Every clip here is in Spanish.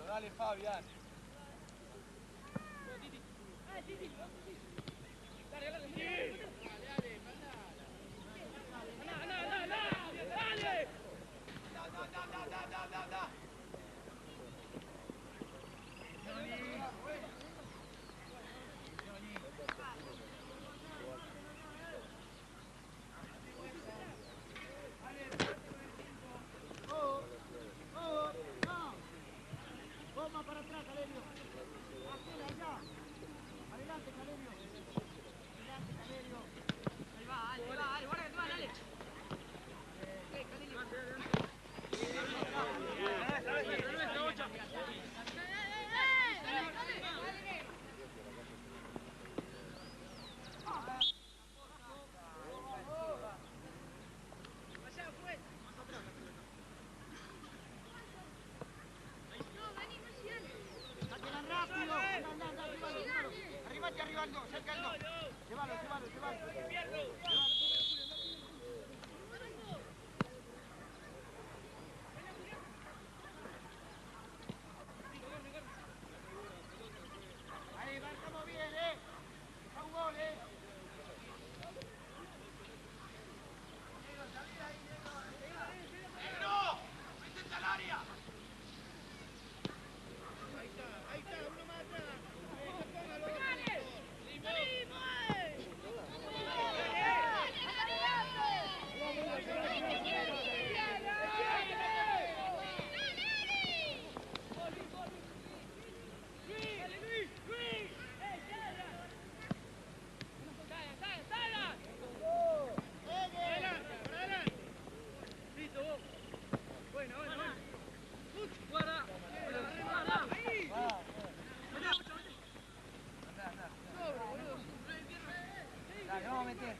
Dale, Fabián.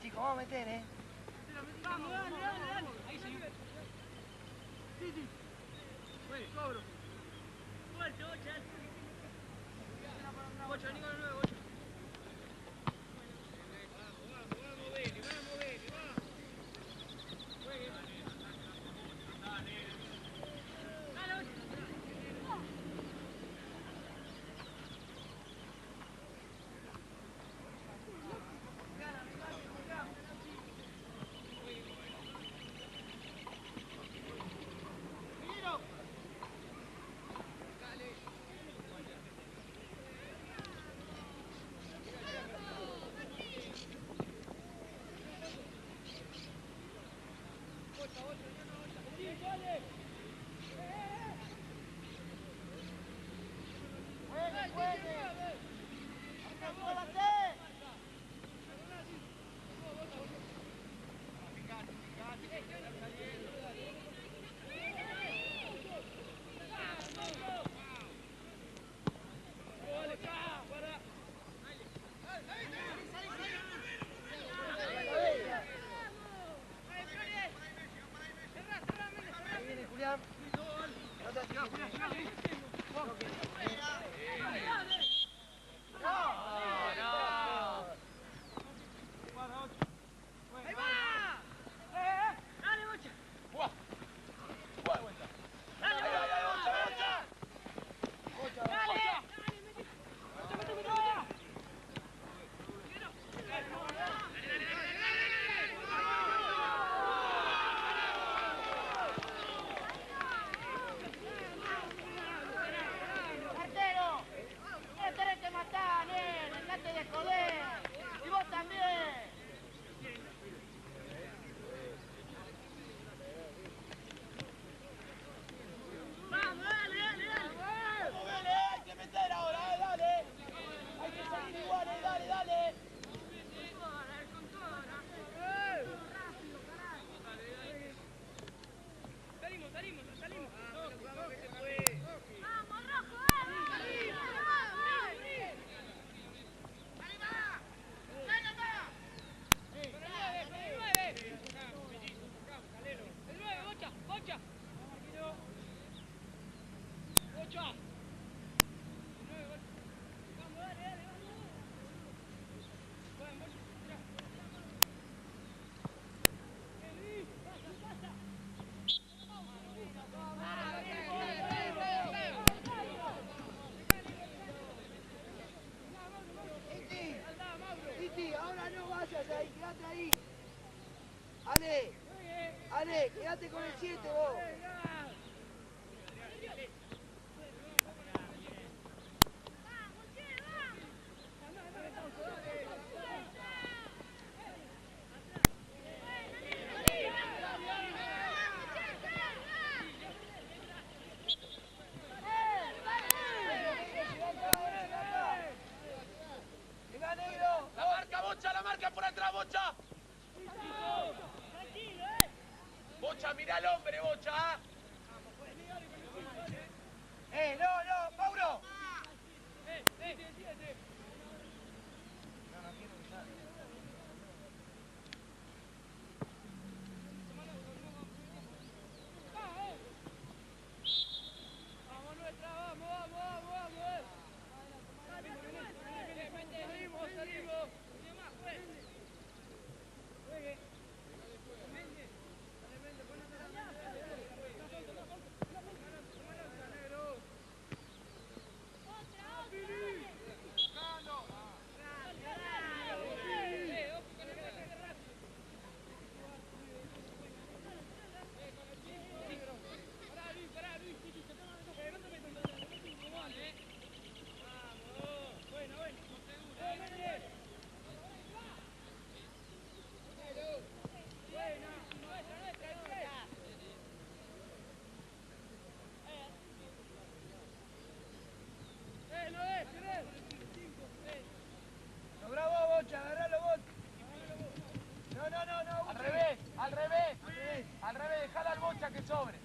Chicos, vamos a meter, Vamos, dale, dale, dale. Ahí se vive. Sí. Bueno, cobro. Fuerte, 8, dale. 8, vení con el 9, 8. Vamos, Beli, vamos. Juegue. Dale, 8. Andrés, quédate con el 7 vos. La marca por atrás, Bocha. Bocha, mirá al hombre, Bocha. No, Mauro. Vamos nuestra, vamos. Salimos. Agarralo vos. No. Al revés, dejalo al Bocha que sobre.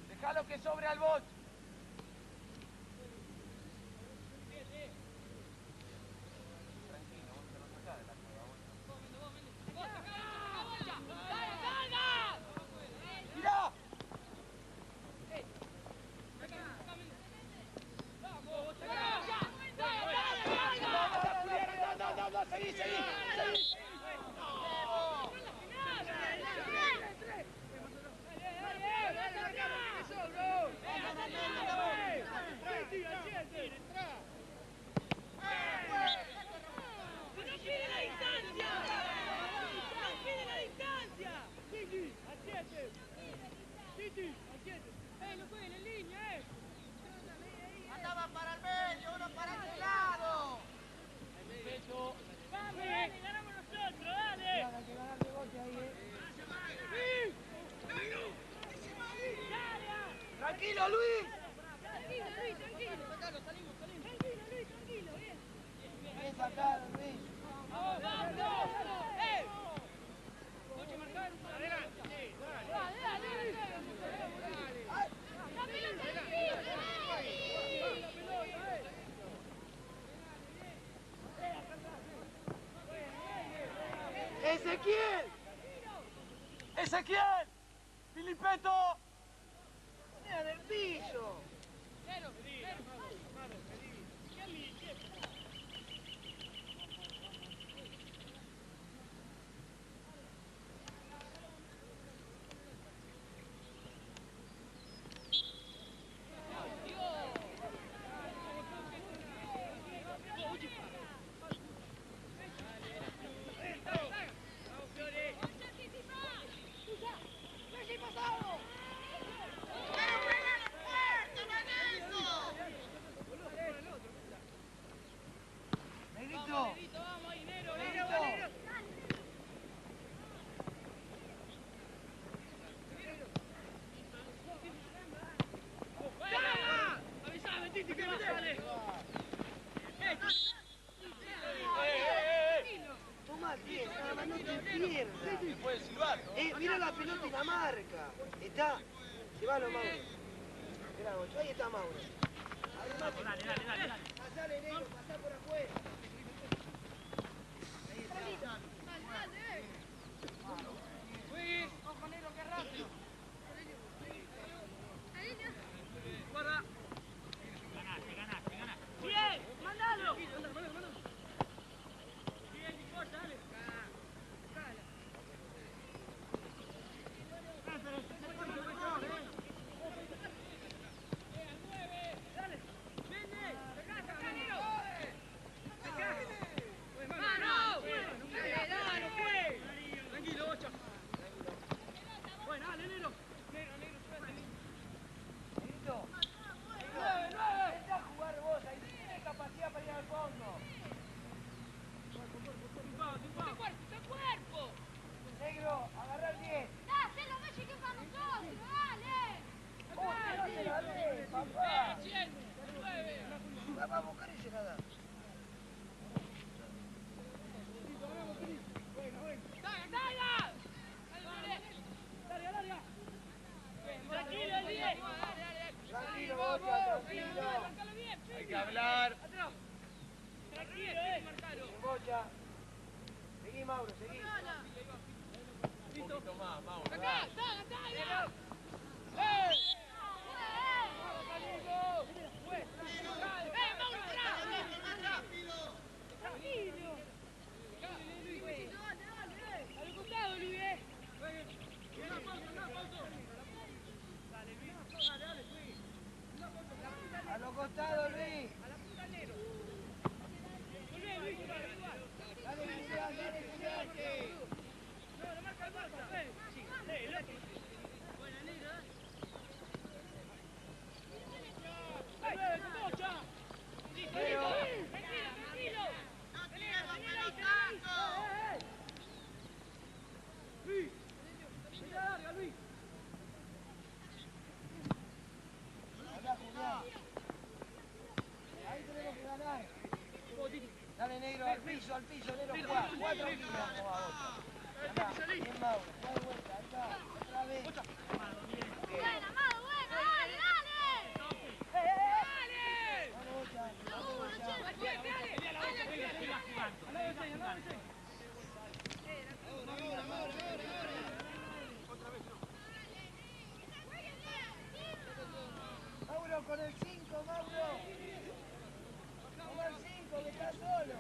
Dejalo que sobre al Bocha. Tranquilo, Bocha, no sacás de la cueva, ¡Mirá! No, seguí. No jueguen en línea, Andaba para el medio, uno para ese lado. Vamos, dale, ganamos nosotros, dale. Hay que ganar de bote ahí, Tranquilo, Luis. Tranquilo, bien. Bien sacado, Luis. ¡Vamos! Coche, marcar. Adelante. Dale. ¡Ezequiel! ¡Filipeto! Mira del piso. Toma bien, nada más no te pierdas. ¿Me puede silbar? Mira la pelota y la marca. Está. Llévalo, Mauro. Mirá, Bocho, ahí está Mauro. Dale. Pasale, negro, pasá por afuera. Ahí está. Ojo, negro, que rápido. Guarda. Ganaste. ¡Bien! ¡Mandalo! Bien, Nicosa, dale. va a buscar y se la da. Tranquilo, Bocha, tranquilo. Hay que hablar. Sin Bocha. Seguí, Mauro, seguí. Un poquito más, Mauro. A los costados, Luis. Dale, Julián, dale, Julián. Habla, Julián. Ahí tenemos que ganar. Dale, negro, al piso, negro, juega. 4 kilos, como a Bocha. Andá, bien, Mauro, da de vuelta, ahí está, otra vez. Buena, Mau, buena, dale, dale. Vamos, Bocha, vamos, Bocha. Mauro, con el 5, Mauro. Toma el 5, que está solo.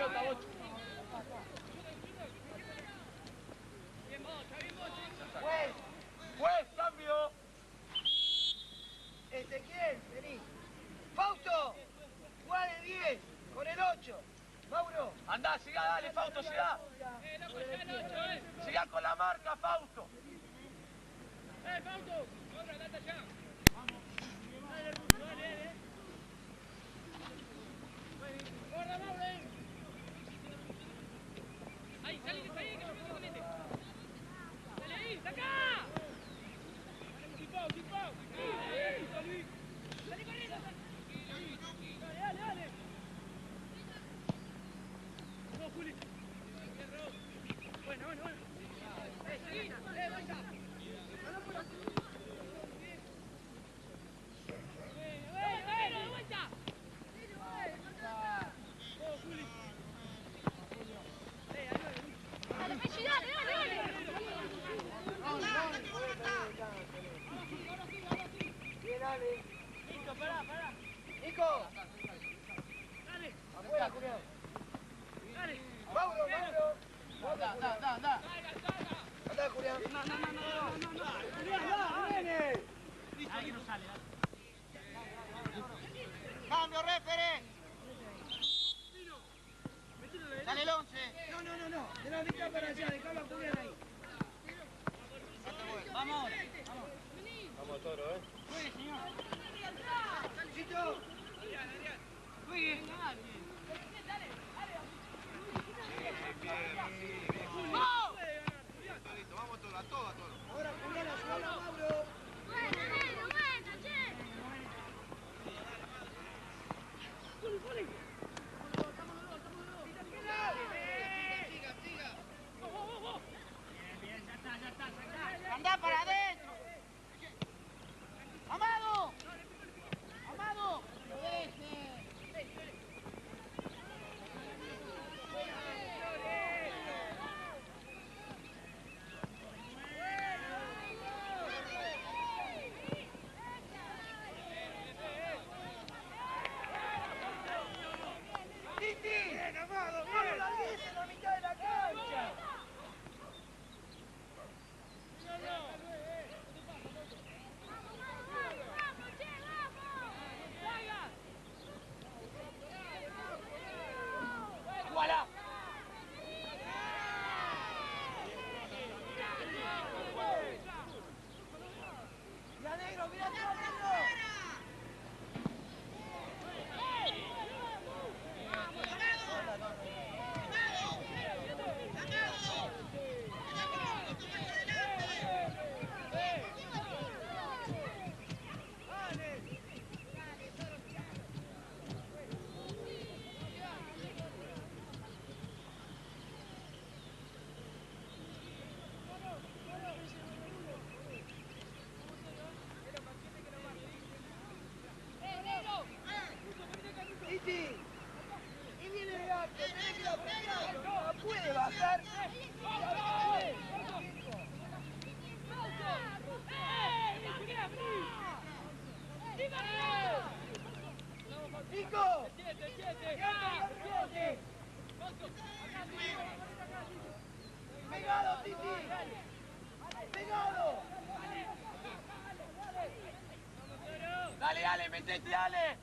pelota, Bocho. Juez, cambio. Ezequiel, vení. Fausto, juega de 10, con el 8. Mauro. Andá, siga, dale, Fausto, siga. Siga con la marca, Fausto. Fausto! Ahora, date allá. Dale, dale. Guarda, Mauro. Ahí, salí, que me mete. Dale ahí, saca. Tipao. Ahí, salí. Salí corriendo. Dale. Vamos, Juli. Bueno. Seguí. Vaya. Bien, Ale. Listo, pará. Nico. Dale. Afuera, Julián. Dale. Mauro. Anda. Andá, Julián. Listo, que no sale. Cambio, refere. Dale el 11. No. De la mitad para allá, dejalo a Julián ahí. Vamos. Vamos, Toro, Juegue, señor. Chito. Juegue. Vamos, Toro, a toda, Toro. Ahora Julián, ayúdalo a Mauro. Buena, che. Bien, ya está. Andá para adentro. Amado. Lo deje. Titi. Bien, Amado, bien. No la dice en la mitad de la cancha. ¡Jugala! Mira, negro, mira atrás, negro. Titi. Y viene el gato, tenés que ir a apretar. No puede bajar. Nico. Pegado, Titi. Pegado. Dale, metete, dale.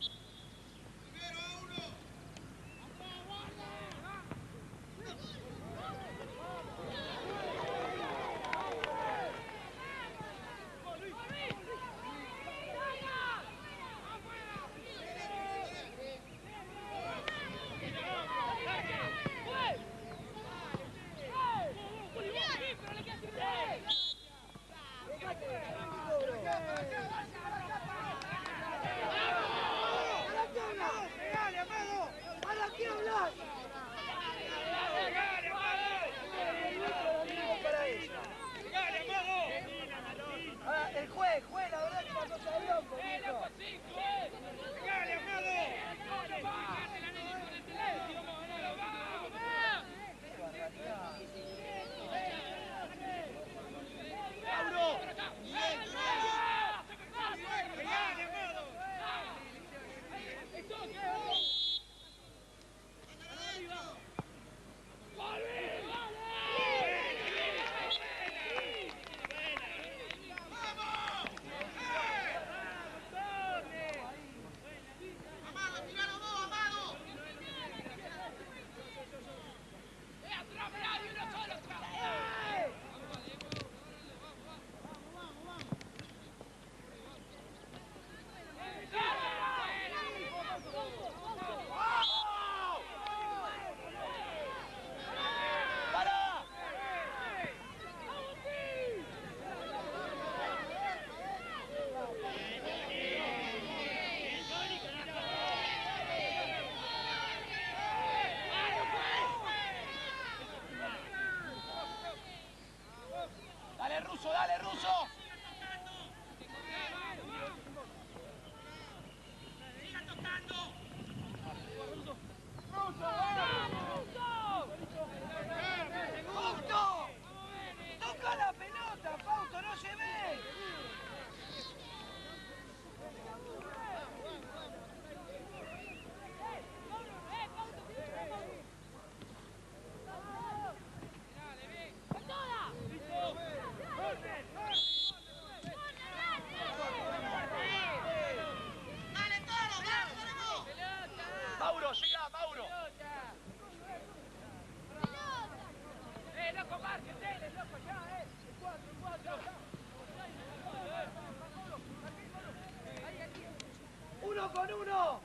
¡Cuidado con uno!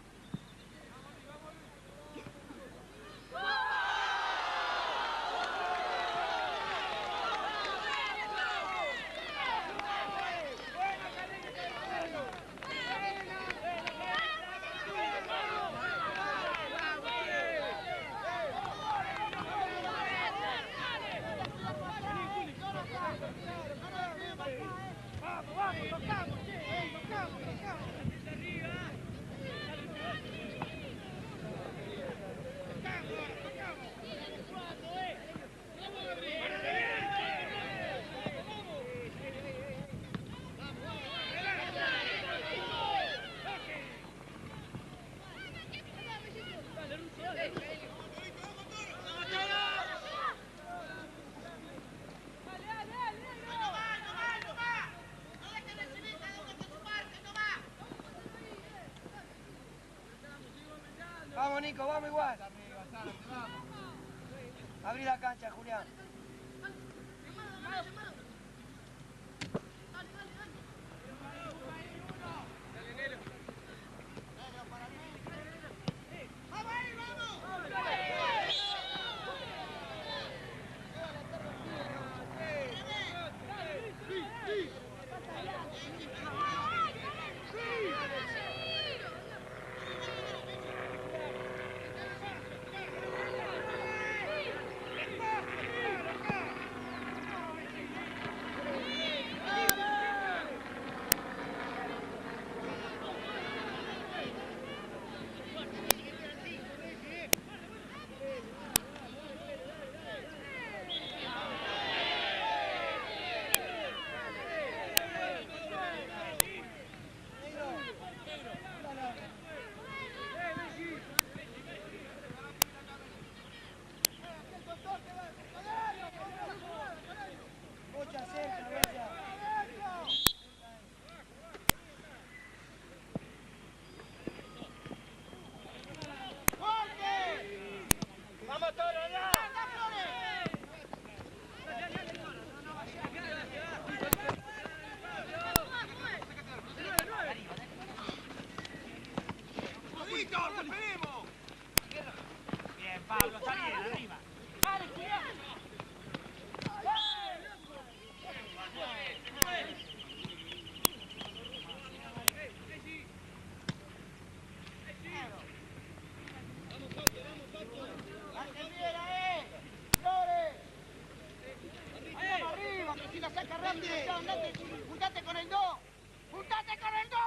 Vamos, Nico, vamos igual. Abrí la cancha, Julián. Bien, Pablo, está bien, arriba. Vale, cuidado. Arriba, que si la saca rápido, juntate con el 2. ¡Juntate con el 2!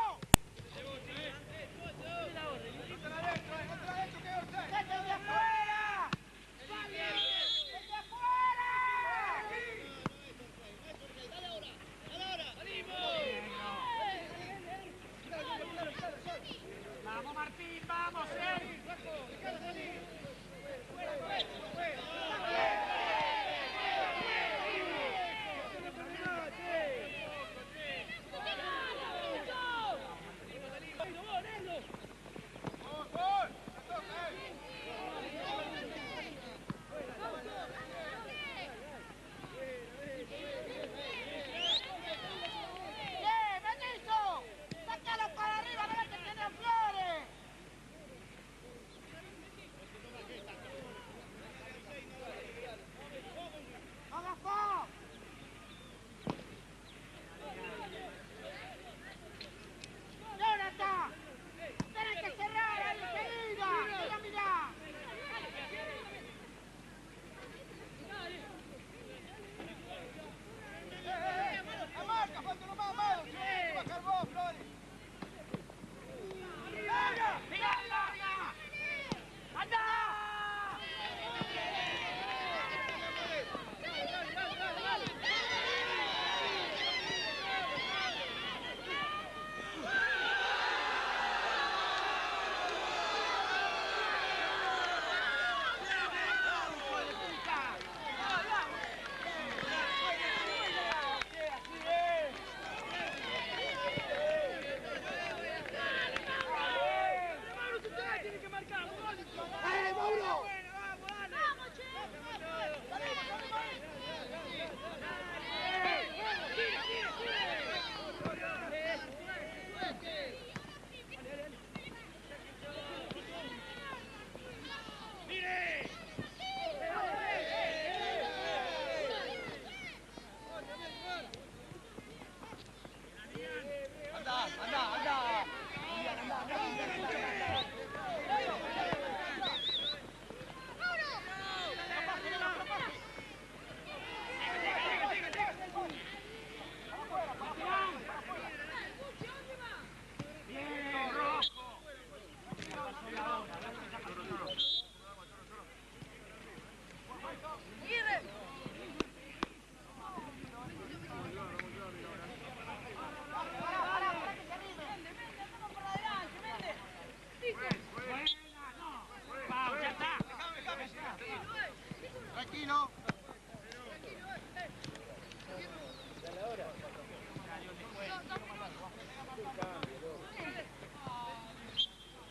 Tranquilo.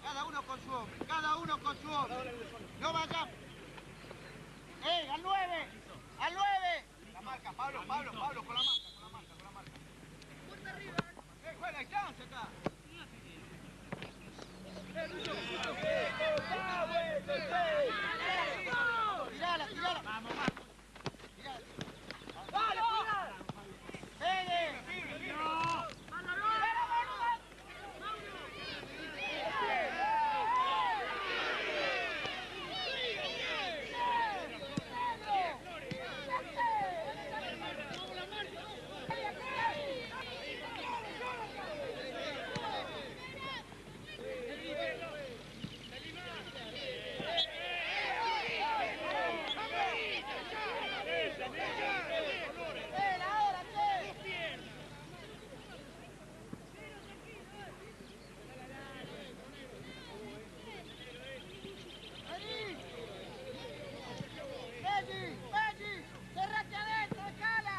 Cada uno con su hombre, cada uno con su hombre. No vayamos. ¡Al 9! ¡Al 9! La marca, Pablo, con la marca. Juega, hay chance acá. Tirala. Vamos, Marco. Dale, cuidado. Pegue. No. Peggy, cerrate adentro, escala.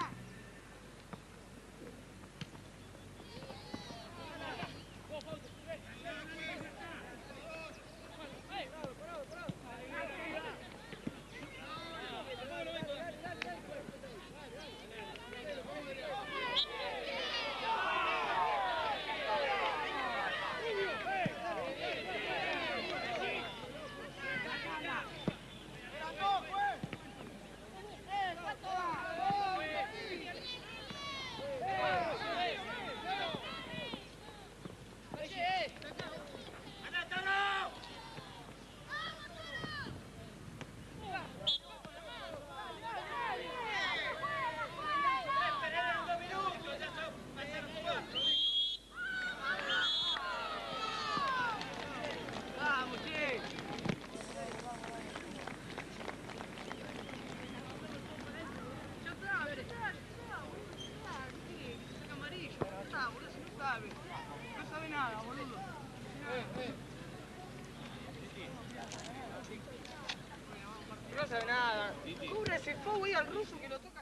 No sabe nada. Cubre ese fuego ahí al ruso que lo toca.